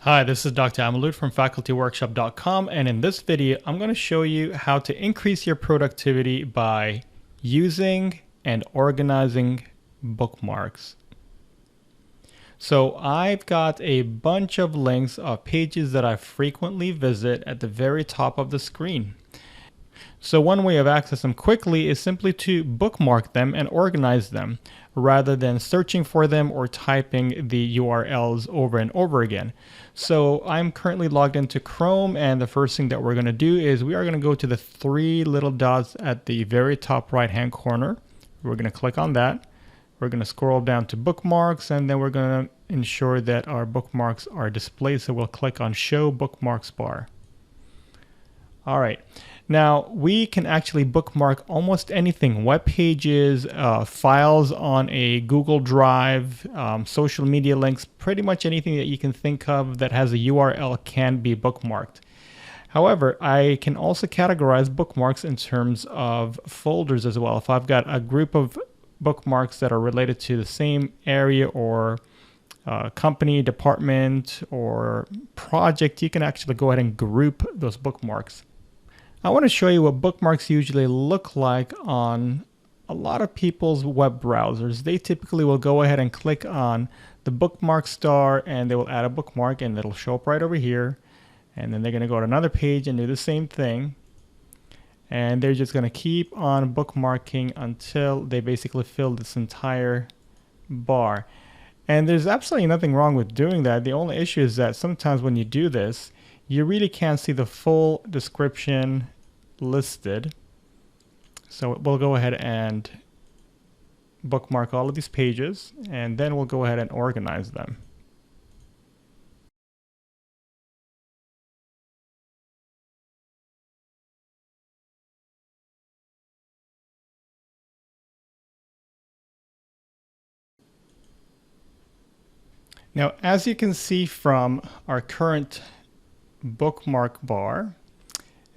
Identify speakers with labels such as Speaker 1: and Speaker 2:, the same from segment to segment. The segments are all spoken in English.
Speaker 1: Hi, this is Dr. Al-Malood from FacultyWorkshop.com, and in this video, I'm going to show you how to increase your productivity by using and organizing bookmarks. So I've got a bunch of links of pages that I frequently visit at the very top of the screen. So one way of accessing them quickly is simply to bookmark them and organize them rather than searching for them or typing the URLs over and over again. So I'm currently logged into Chrome, and the first thing that we're going to do is we are going to go to the three little dots at the very top right hand corner. We're going to click on that. We're going to scroll down to bookmarks, and then we're going to ensure that our bookmarks are displayed. So we'll click on Show Bookmarks bar. All right. Now we can actually bookmark almost anything: web pages, files on a Google Drive, social media links, pretty much anything that you can think of that has a URL can be bookmarked. However, I can also categorize bookmarks in terms of folders as well. If I've got a group of bookmarks that are related to the same area or company, department, or project, you can actually go ahead and group those bookmarks. I want to show you what bookmarks usually look like on a lot of people's web browsers. They typically will go ahead and click on the bookmark star, and they will add a bookmark, and it'll show up right over here. And then they're going to go to another page and do the same thing. And they're just going to keep on bookmarking until they basically fill this entire bar. And there's absolutely nothing wrong with doing that. The only issue is that sometimes when you do this, you really can't see the full description listed. So we'll go ahead and bookmark all of these pages, and then we'll go ahead and organize them. Now, as you can see from our current bookmark bar,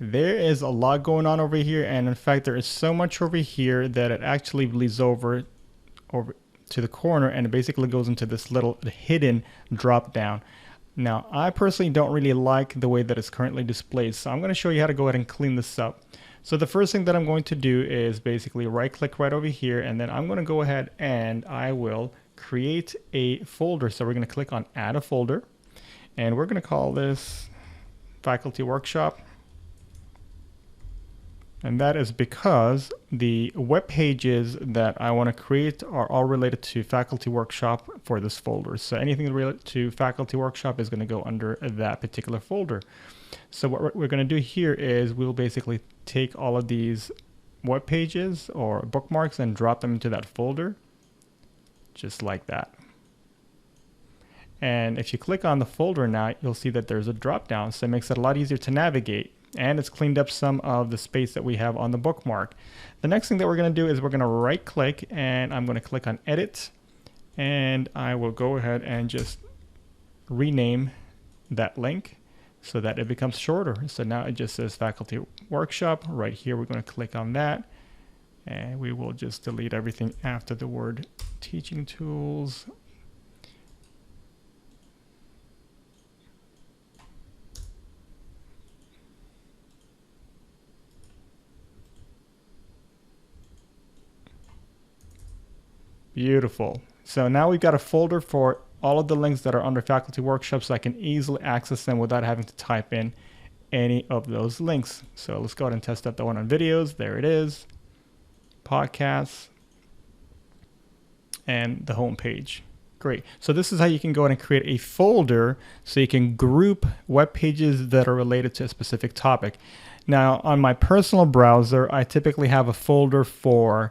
Speaker 1: there is a lot going on over here, and in fact there is so much over here that it actually bleeds over to the corner, and it basically goes into this little hidden drop down. Now I personally don't really like the way that it's currently displayed, so I'm going to show you how to go ahead and clean this up. So the first thing that I'm going to do is basically right click right over here, and then I'm going to go ahead and I will create a folder. So we're going to click on add a folder, and we're going to call this Faculty Workshop, and that is because the web pages that I want to create are all related to Faculty Workshop for this folder. So anything related to Faculty Workshop is going to go under that particular folder. So what we're going to do here is we'll basically take all of these web pages or bookmarks and drop them into that folder, just like that. And if you click on the folder now, you'll see that there's a drop down, so it makes it a lot easier to navigate, and it's cleaned up some of the space that we have on the bookmark. The next thing that we're going to do is we're going to right click, and I'm going to click on edit, and I will go ahead and just rename that link so that it becomes shorter. So now it just says Faculty Workshop. Right here we're going to click on that, and we will just delete everything after the word teaching tools. Beautiful. So now we've got a folder for all of the links that are under Faculty Workshop, so I can easily access them without having to type in any of those links. So let's go ahead and test out the one on videos. There it is. Podcasts. And the home page. Great. So this is how you can go ahead and create a folder so you can group web pages that are related to a specific topic. Now, on my personal browser, I typically have a folder for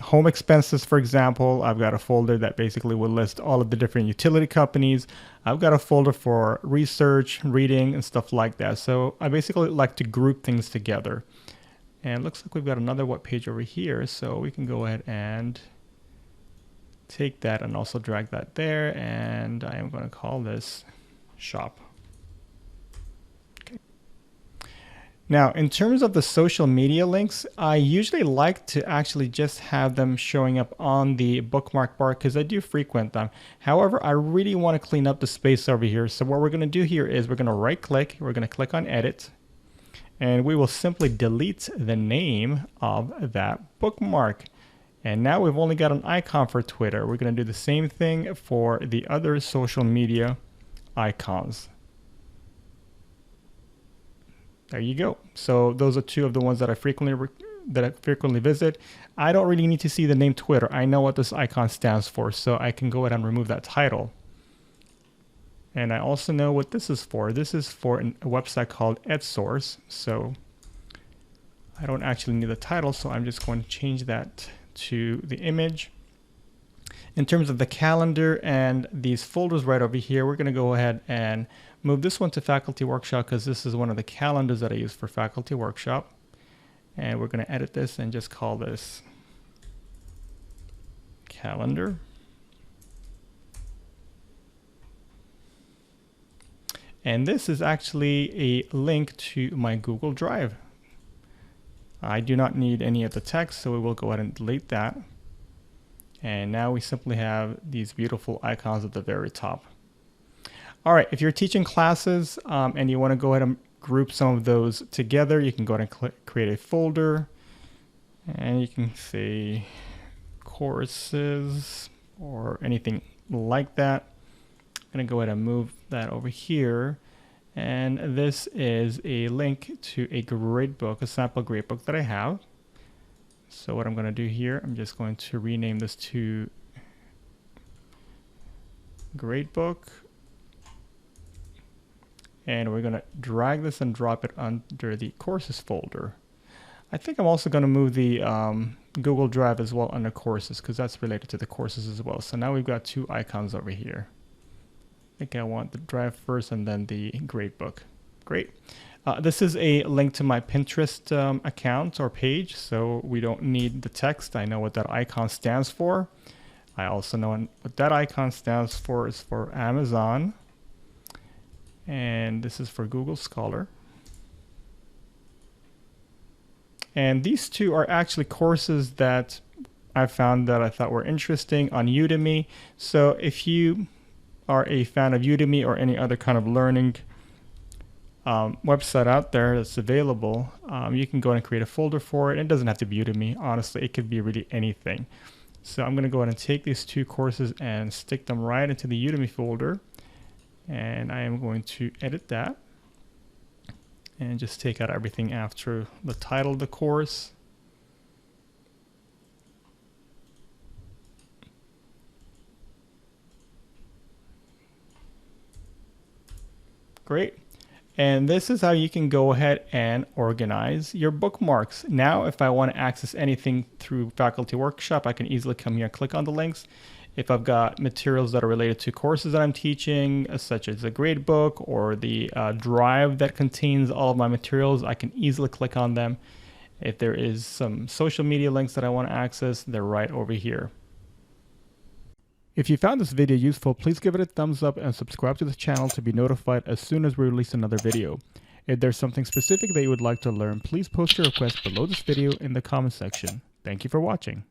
Speaker 1: home expenses, for example. I've got a folder that basically will list all of the different utility companies. I've got a folder for research, reading, and stuff like that. So I basically like to group things together. And it looks like we've got another web page over here, so we can go ahead and take that and also drag that there, and I am going to call this shop. Okay. Now, in terms of the social media links, I usually like to actually just have them showing up on the bookmark bar because I do frequent them. However, I really want to clean up the space over here. So what we're going to do here is we're going to right click, we're going to click on edit, and we will simply delete the name of that bookmark. And now we've only got an icon for Twitter. We're going to do the same thing for the other social media icons. There you go. So those are two of the ones that I frequently visit. I don't really need to see the name Twitter. I know what this icon stands for, so I can go ahead and remove that title. And I also know what this is for. This is for a website called EdSource. So I don't actually need the title, so I'm just going to change that to the image. In terms of the calendar and these folders right over here, we're going to go ahead and move this one to Faculty Workshop because this is one of the calendars that I use for Faculty Workshop. And we're going to edit this and just call this calendar. And this is actually a link to my Google Drive. I do not need any of the text, so we will go ahead and delete that. And now we simply have these beautiful icons at the very top. All right, if you're teaching classes and you want to go ahead and group some of those together, you can go ahead and create a folder. And you can say courses or anything like that. I'm going to go ahead and move that over here. And this is a link to a gradebook, a sample gradebook that I have. So what I'm going to do here, I'm just going to rename this to gradebook. And we're going to drag this and drop it under the courses folder. I think I'm also going to move the Google Drive as well under courses because that's related to the courses as well. So now we've got two icons over here. I think I want the Drive first and then the gradebook. Great. This is a link to my Pinterest account or page, so we don't need the text. I know what that icon stands for. I also know what that icon stands for is for Amazon. And this is for Google Scholar. And these two are actually courses that I found that I thought were interesting on Udemy. So if you are a fan of Udemy or any other kind of learning website out there that's available, you can go ahead and create a folder for it. It doesn't have to be Udemy. Honestly, it could be really anything. So I'm going to go ahead and take these two courses and stick them right into the Udemy folder. And I am going to edit that and just take out everything after the title of the course. Great. And this is how you can go ahead and organize your bookmarks. Now, if I want to access anything through Faculty Workshop, I can easily come here and click on the links. If I've got materials that are related to courses that I'm teaching, such as a gradebook or the drive that contains all of my materials, I can easily click on them. If there is some social media links that I want to access, they're right over here. If you found this video useful, please give it a thumbs up and subscribe to the channel to be notified as soon as we release another video. If there's something specific that you would like to learn, please post your request below this video in the comment section. Thank you for watching.